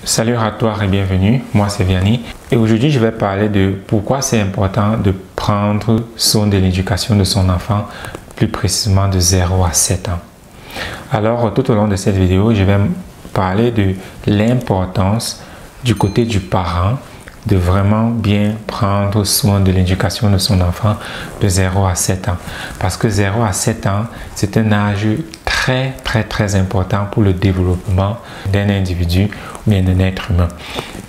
Salut à toi et bienvenue, moi c'est Vianney et aujourd'hui je vais parler de pourquoi c'est important de prendre soin de l'éducation de son enfant, plus précisément de 0 à 7 ans. Alors tout au long de cette vidéo, je vais parler de l'importance du côté du parent de vraiment bien prendre soin de l'éducation de son enfant de 0 à 7 ans. Parce que 0 à 7 ans, c'est un âge très important pour le développement d'un individu ou bien d'un être humain.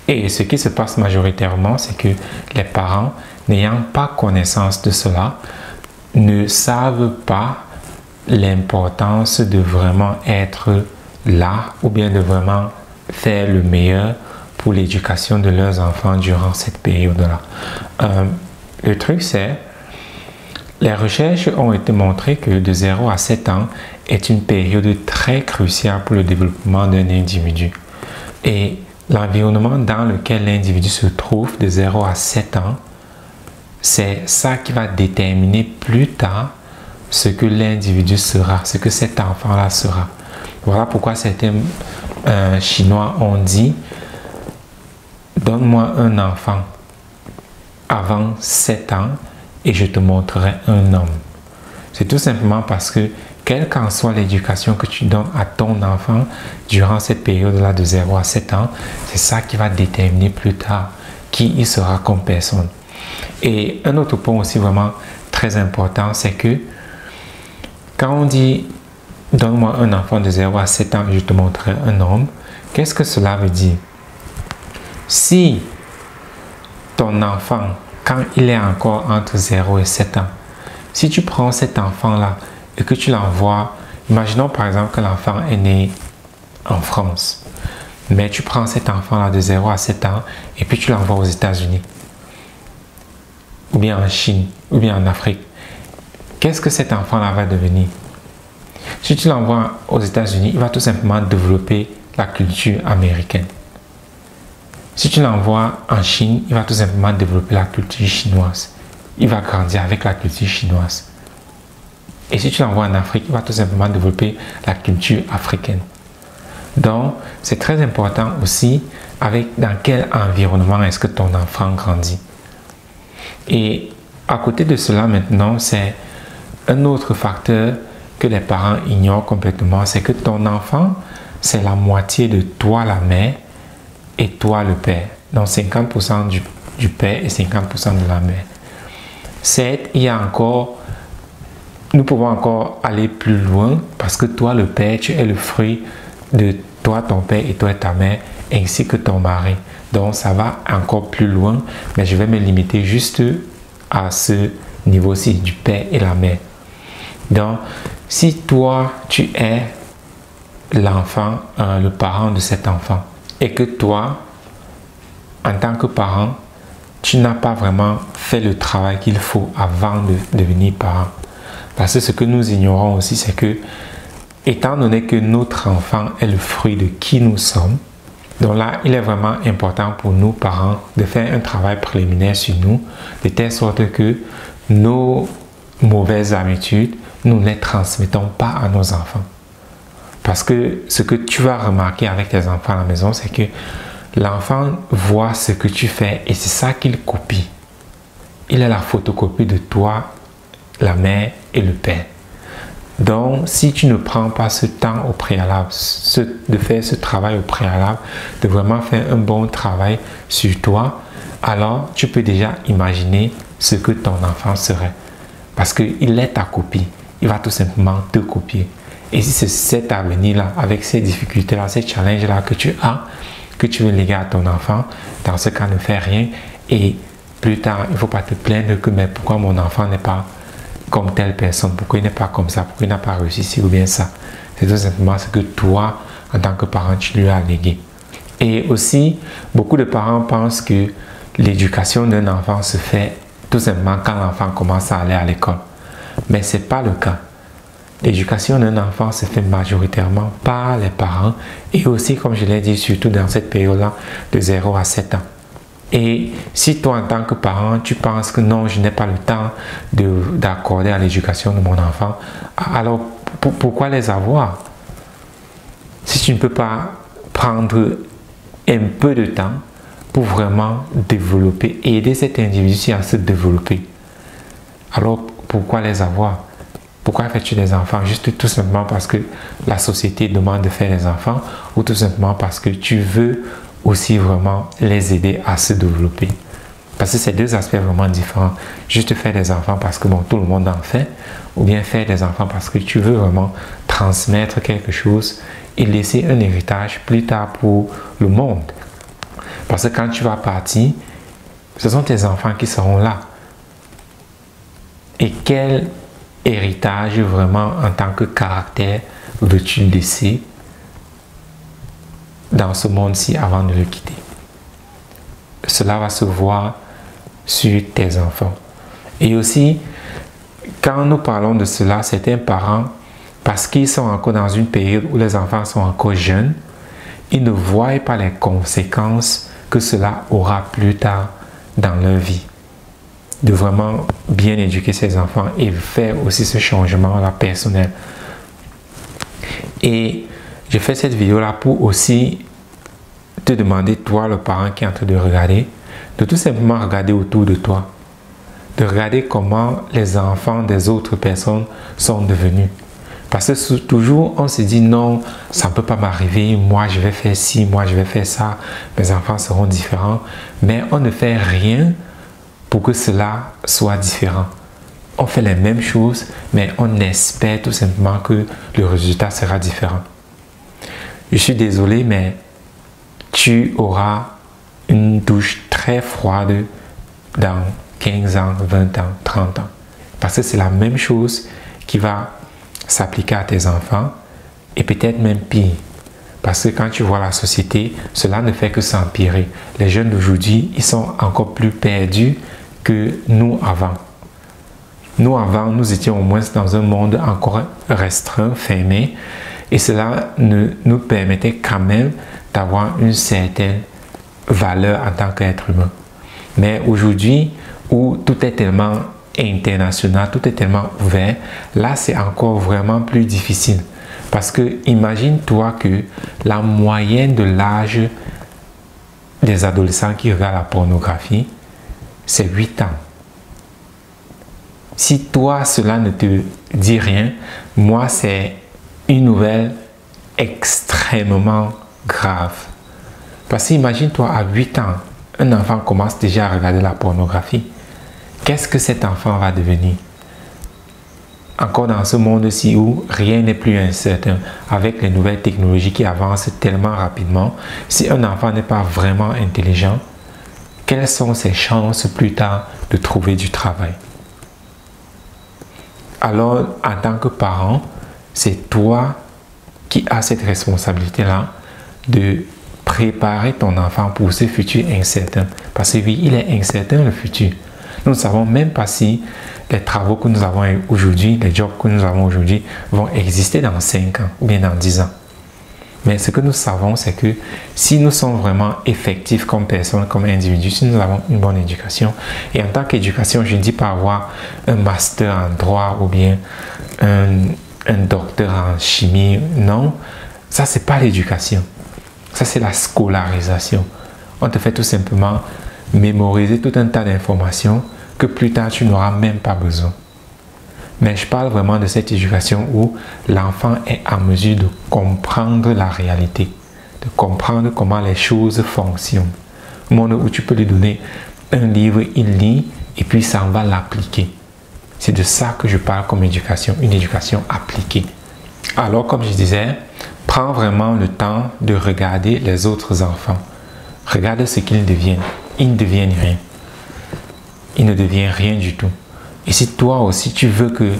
Et ce qui se passe majoritairement, c'est que les parents, n'ayant pas connaissance de cela, ne savent pas l'importance de vraiment être là ou bien de vraiment faire le meilleur pour l'éducation de leurs enfants durant cette période-là. Le truc, c'est les recherches ont été montrées que de 0 à 7 ans est une période très cruciale pour le développement d'un individu. Et l'environnement dans lequel l'individu se trouve de 0 à 7 ans, c'est ça qui va déterminer plus tard ce que l'individu sera, ce que cet enfant-là sera. Voilà pourquoi certains Chinois ont dit « Donne-moi un enfant avant 7 ans et je te montrerai un homme. » C'est tout simplement parce que quelle qu'en soit l'éducation que tu donnes à ton enfant durant cette période-là de 0 à 7 ans, c'est ça qui va déterminer plus tard qui il sera comme personne. Et un autre point aussi vraiment très important, c'est que quand on dit « Donne-moi un enfant de 0 à 7 ans et je te montrerai un homme », qu'est-ce que cela veut dire? Si ton enfant, quand il est encore entre 0 et 7 ans, si tu prends cet enfant-là et que tu l'envoies, imaginons par exemple que l'enfant est né en France, mais tu prends cet enfant-là de 0 à 7 ans et puis tu l'envoies aux États-Unis, ou bien en Chine, ou bien en Afrique, qu'est-ce que cet enfant-là va devenir? Si tu l'envoies aux États-Unis, il va tout simplement développer la culture américaine. Si tu l'envoies en Chine, il va tout simplement développer la culture chinoise. Il va grandir avec la culture chinoise. Et si tu l'envoies en Afrique, il va tout simplement développer la culture africaine. Donc, c'est très important aussi avec dans quel environnement est-ce que ton enfant grandit. Et à côté de cela maintenant, c'est un autre facteur que les parents ignorent complètement, c'est que ton enfant, c'est la moitié de toi la mère et toi le père. Donc 50% du père et 50% de la mère. Certes, il y a encore, nous pouvons encore aller plus loin parce que toi le père, tu es le fruit de toi, ton père et toi ta mère, ainsi que ton mari. Donc ça va encore plus loin, mais je vais me limiter juste à ce niveau-ci du père et la mère. Donc si toi tu es l'enfant, le parent de cet enfant, et que toi, en tant que parent, tu n'as pas vraiment fait le travail qu'il faut avant de devenir parent. Parce que ce que nous ignorons aussi, c'est que, étant donné que notre enfant est le fruit de qui nous sommes, donc là, il est vraiment important pour nous, parents, de faire un travail préliminaire sur nous, de telle sorte que nos mauvaises habitudes, nous ne les transmettons pas à nos enfants. Parce que ce que tu vas remarquer avec tes enfants à la maison, c'est que l'enfant voit ce que tu fais et c'est ça qu'il copie. Il est la photocopie de toi, la mère et le père. Donc, si tu ne prends pas ce temps au préalable, de faire ce travail au préalable, de vraiment faire un bon travail sur toi, alors tu peux déjà imaginer ce que ton enfant serait. Parce qu'il est ta copie. Il va tout simplement te copier. Et si c'est cet avenir-là, avec ces difficultés-là, ces challenges-là que tu as, que tu veux léguer à ton enfant, dans ce cas, ne fais rien. Et plus tard, il ne faut pas te plaindre que mais pourquoi mon enfant n'est pas comme telle personne, pourquoi il n'est pas comme ça, pourquoi il n'a pas réussi ci ou bien ça. C'est tout simplement ce que toi, en tant que parent, tu lui as légué. Et aussi, beaucoup de parents pensent que l'éducation d'un enfant se fait tout simplement quand l'enfant commence à aller à l'école. Mais ce n'est pas le cas. L'éducation d'un enfant se fait majoritairement par les parents et aussi, comme je l'ai dit, surtout dans cette période-là de 0 à 7 ans. Et si toi, en tant que parent, tu penses que non, je n'ai pas le temps d'accorder à l'éducation de mon enfant, alors pourquoi les avoir? Si tu ne peux pas prendre un peu de temps pour vraiment développer, aider cet individu à se développer. Alors, pourquoi les avoir? Pourquoi fais-tu des enfants? Juste tout simplement parce que la société demande de faire des enfants ou tout simplement parce que tu veux aussi vraiment les aider à se développer. Parce que c'est deux aspects vraiment différents. Juste faire des enfants parce que bon, tout le monde en fait, ou bien faire des enfants parce que tu veux vraiment transmettre quelque chose et laisser un héritage plus tard pour le monde. Parce que quand tu vas partir, ce sont tes enfants qui seront là. Et quel héritage vraiment en tant que caractère veux-tu laisser dans ce monde-ci avant de le quitter? Cela va se voir sur tes enfants. Et aussi, quand nous parlons de cela, certains parents, parce qu'ils sont encore dans une période où les enfants sont encore jeunes, ils ne voient pas les conséquences que cela aura plus tard dans leur vie. De vraiment bien éduquer ses enfants et faire aussi ce changement-là personnel. Et je fais cette vidéo-là pour aussi te demander, toi le parent qui est en train de regarder, de tout simplement regarder autour de toi. De regarder comment les enfants des autres personnes sont devenus. Parce que toujours on se dit non, ça ne peut pas m'arriver, moi je vais faire ci, moi je vais faire ça, mes enfants seront différents. Mais on ne fait rien pour que cela soit différent. On fait les mêmes choses, mais on espère tout simplement que le résultat sera différent. Je suis désolé, mais tu auras une douche très froide dans 15 ans, 20 ans, 30 ans. Parce que c'est la même chose qui va s'appliquer à tes enfants et peut-être même pire. Parce que quand tu vois la société, cela ne fait que s'empirer. Les jeunes d'aujourd'hui, ils sont encore plus perdus que nous avant. Nous avant, nous étions au moins dans un monde encore restreint, fermé, et cela nous permettait quand même d'avoir une certaine valeur en tant qu'être humain. Mais aujourd'hui, où tout est tellement international, tout est tellement ouvert, là c'est encore vraiment plus difficile. Parce que imagine-toi que la moyenne de l'âge des adolescents qui regardent la pornographie, c'est 8 ans. Si toi, cela ne te dit rien, moi, c'est une nouvelle extrêmement grave. Parce que imagine-toi, à 8 ans, un enfant commence déjà à regarder la pornographie. Qu'est-ce que cet enfant va devenir? Encore dans ce monde-ci où rien n'est plus incertain, avec les nouvelles technologies qui avancent tellement rapidement, si un enfant n'est pas vraiment intelligent, quelles sont ses chances plus tard de trouver du travail? Alors, en tant que parent, c'est toi qui as cette responsabilité-là de préparer ton enfant pour ce futur incertain. Parce que oui, il est incertain le futur. Nous ne savons même pas si les travaux que nous avons aujourd'hui, les jobs que nous avons aujourd'hui vont exister dans 5 ans ou bien dans 10 ans. Mais ce que nous savons, c'est que si nous sommes vraiment effectifs comme personnes, comme individus, si nous avons une bonne éducation, et en tant qu'éducation, je ne dis pas avoir un master en droit ou bien un docteur en chimie, non, ça c'est pas l'éducation, ça c'est la scolarisation. On te fait tout simplement mémoriser tout un tas d'informations que plus tard tu n'auras même pas besoin. Mais je parle vraiment de cette éducation où l'enfant est en mesure de comprendre la réalité, de comprendre comment les choses fonctionnent. Au monde où tu peux lui donner un livre, il lit et puis ça va l'appliquer. C'est de ça que je parle comme éducation, une éducation appliquée. Alors, comme je disais, prends vraiment le temps de regarder les autres enfants. Regarde ce qu'ils deviennent. Ils ne deviennent rien. Ils ne deviennent rien du tout. Et si toi aussi tu veux que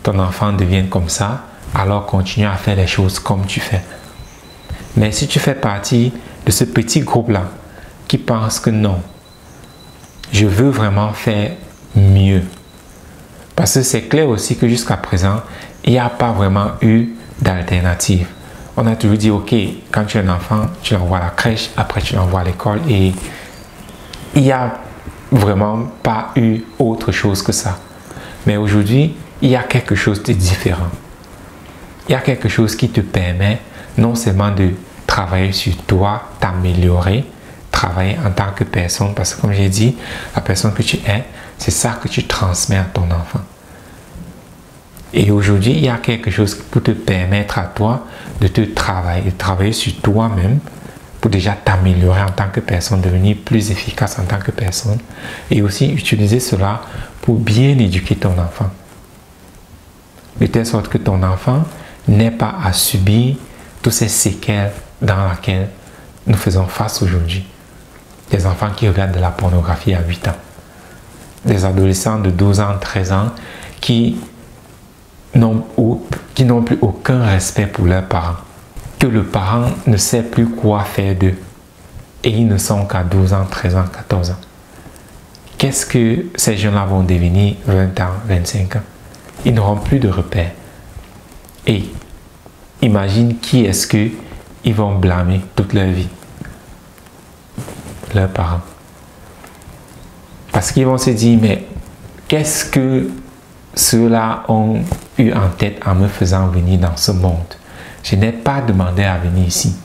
ton enfant devienne comme ça, alors continue à faire les choses comme tu fais. Mais si tu fais partie de ce petit groupe-là qui pense que non, je veux vraiment faire mieux. Parce que c'est clair aussi que jusqu'à présent, il n'y a pas vraiment eu d'alternative. On a toujours dit, ok, quand tu es un enfant, tu l'envoies à la crèche, après tu l'envoies à l'école et il n'y a vraiment pas eu autre chose que ça. Mais aujourd'hui, il y a quelque chose de différent. Il y a quelque chose qui te permet non seulement de travailler sur toi, t'améliorer, travailler en tant que personne, parce que comme j'ai dit, la personne que tu es, c'est ça que tu transmets à ton enfant. Et aujourd'hui, il y a quelque chose pour te permettre à toi de travailler sur toi-même, pour déjà t'améliorer en tant que personne, devenir plus efficace en tant que personne, et aussi utiliser cela pour bien éduquer ton enfant. De telle sorte que ton enfant n'ait pas à subir toutes ces séquelles dans lesquelles nous faisons face aujourd'hui. Des enfants qui regardent de la pornographie à 8 ans. Des adolescents de 12 ans, 13 ans qui n'ont plus aucun respect pour leurs parents. Que le parent ne sait plus quoi faire d'eux. Et ils ne sont qu'à 12 ans, 13 ans, 14 ans. Qu'est-ce que ces jeunes-là vont devenir 20 ans, 25 ans? Ils n'auront plus de repères. Et imagine qui est-ce qu'ils vont blâmer toute leur vie? Leurs parents. Parce qu'ils vont se dire, mais qu'est-ce que ceux-là ont eu en tête en me faisant venir dans ce monde? Je n'ai pas demandé à venir ici.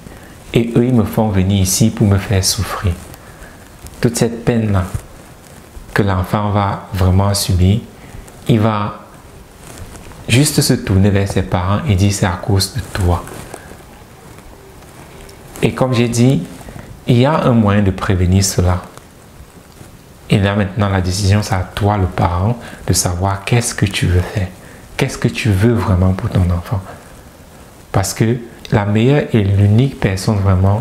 Et eux, ils me font venir ici pour me faire souffrir. Toute cette peine-là que l'enfant va vraiment subir, il va juste se tourner vers ses parents et dire c'est à cause de toi. Et comme j'ai dit, il y a un moyen de prévenir cela. Et là maintenant, la décision, c'est à toi, le parent, de savoir qu'est-ce que tu veux faire. Qu'est-ce que tu veux vraiment pour ton enfant. Parce que la meilleure et l'unique personne vraiment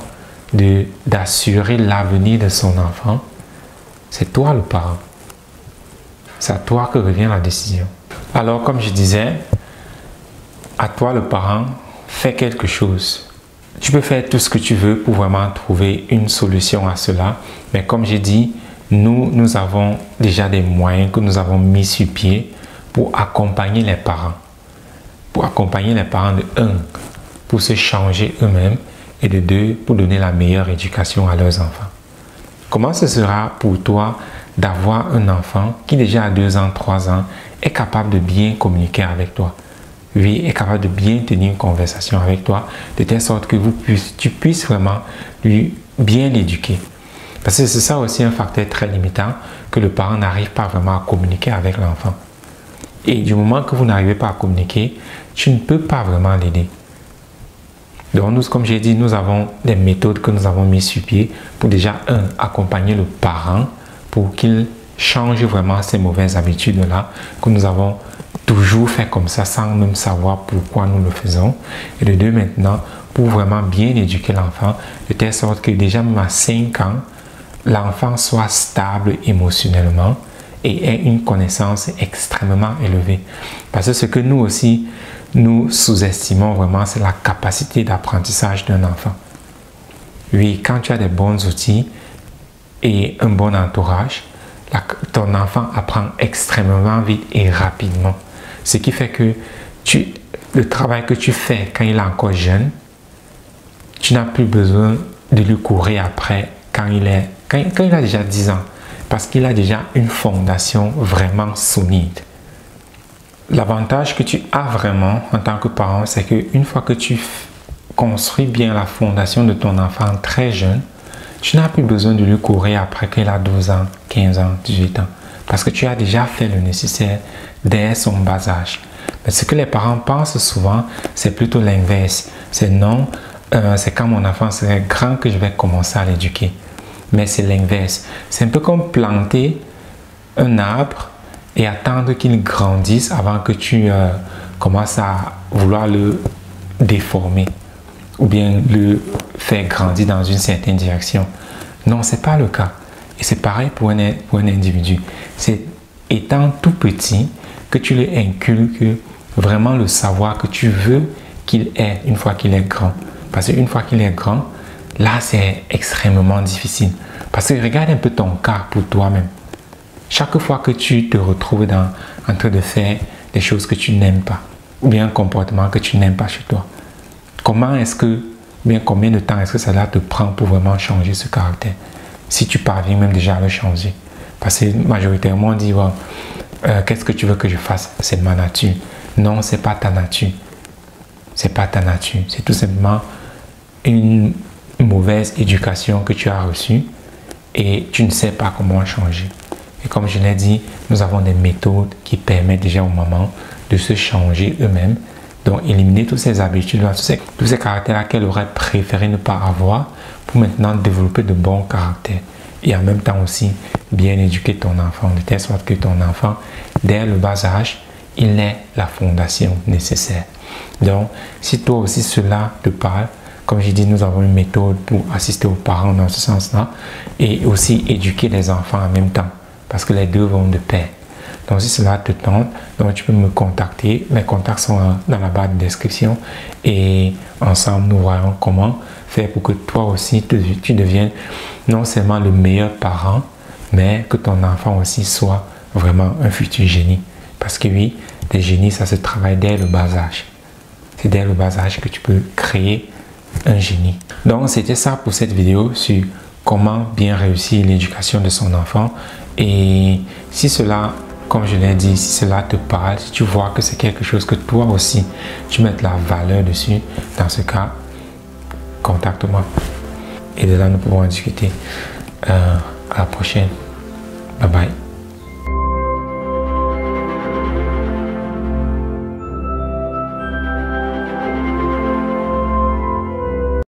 d'assurer l'avenir de son enfant, c'est toi, le parent. C'est à toi que revient la décision. Alors, comme je disais, à toi, le parent, fais quelque chose. Tu peux faire tout ce que tu veux pour vraiment trouver une solution à cela. Mais comme j'ai dit, nous avons déjà des moyens que nous avons mis sur pied pour accompagner les parents. Pour accompagner les parents de 1, pour se changer eux-mêmes, et de 2, pour donner la meilleure éducation à leurs enfants. Comment ce sera pour toi d'avoir un enfant qui déjà à 2 ans, 3 ans est capable de bien communiquer avec toi? Lui est capable de bien tenir une conversation avec toi, de telle sorte que tu puisses vraiment lui bien l'éduquer. Parce que c'est ça aussi un facteur très limitant, que le parent n'arrive pas vraiment à communiquer avec l'enfant. Et du moment que vous n'arrivez pas à communiquer, tu ne peux pas vraiment l'aider. Donc nous, comme j'ai dit, nous avons des méthodes que nous avons mises sur pied pour déjà, accompagner le parent pour qu'il change vraiment ces mauvaises habitudes-là que nous avons toujours fait comme ça sans même savoir pourquoi nous le faisons. Et de 2, maintenant, pour vraiment bien éduquer l'enfant, de telle sorte que déjà même à 5 ans, l'enfant soit stable émotionnellement et ait une connaissance extrêmement élevée. Parce que ce que nous aussi, nous sous-estimons vraiment, c'est la capacité d'apprentissage d'un enfant. Oui, quand tu as des bons outils et un bon entourage, ton enfant apprend extrêmement vite et rapidement. Ce qui fait que le travail que tu fais quand il est encore jeune, tu n'as plus besoin de lui courir après quand il a déjà 10 ans. Parce qu'il a déjà une fondation vraiment solide. L'avantage que tu as vraiment en tant que parent, c'est qu'une fois que tu construis bien la fondation de ton enfant très jeune, tu n'as plus besoin de lui courir après qu'il a 12 ans, 15 ans, 18 ans. Parce que tu as déjà fait le nécessaire dès son bas âge. Mais ce que les parents pensent souvent, c'est plutôt l'inverse. C'est non, c'est quand mon enfant sera grand que je vais commencer à l'éduquer. Mais c'est l'inverse. C'est un peu comme planter un arbre et attendre qu'il grandisse avant que tu commences à vouloir le déformer ou bien le faire grandir dans une certaine direction. Non, ce n'est pas le cas. Et c'est pareil pour un individu. C'est étant tout petit que tu lui inculques vraiment le savoir que tu veux qu'il ait une fois qu'il est grand. Parce qu'une fois qu'il est grand, là, c'est extrêmement difficile. Parce que regarde un peu ton cas pour toi-même. Chaque fois que tu te retrouves en train de faire des choses que tu n'aimes pas, ou bien un comportement que tu n'aimes pas chez toi, combien de temps est-ce que ça te prend pour vraiment changer ce caractère? Si tu parviens même déjà à le changer. Parce que majoritairement on dit, qu'est-ce que tu veux que je fasse? C'est ma nature. Non, ce n'est pas ta nature. C'est pas ta nature. C'est tout simplement une mauvaise éducation que tu as reçue et tu ne sais pas comment changer. Et comme je l'ai dit, nous avons des méthodes qui permettent déjà aux mamans de se changer eux-mêmes, donc éliminer toutes ces habitudes, tous ces caractères qu'elles auraient préféré ne pas avoir pour maintenant développer de bons caractères. Et en même temps aussi, bien éduquer ton enfant, de telle sorte que ton enfant, dès le bas âge, il ait la fondation nécessaire. Donc, si toi aussi cela te parle, comme j'ai dit, nous avons une méthode pour assister aux parents dans ce sens-là et aussi éduquer les enfants en même temps, parce que les deux vont de pair. Donc, si cela te tente, donc tu peux me contacter. Mes contacts sont dans la barre de description et ensemble, nous voyons comment faire pour que toi aussi, tu deviennes non seulement le meilleur parent, mais que ton enfant aussi soit vraiment un futur génie. Parce que oui, les génies, ça se travaille dès le bas âge. C'est dès le bas âge que tu peux créer un génie. Donc, c'était ça pour cette vidéo sur comment bien réussir l'éducation de son enfant. Et si cela, comme je l'ai dit, si cela te parle, si tu vois que c'est quelque chose que toi aussi, tu mets de la valeur dessus, dans ce cas, contacte-moi. Et de là, nous pouvons en discuter. À la prochaine. Bye bye.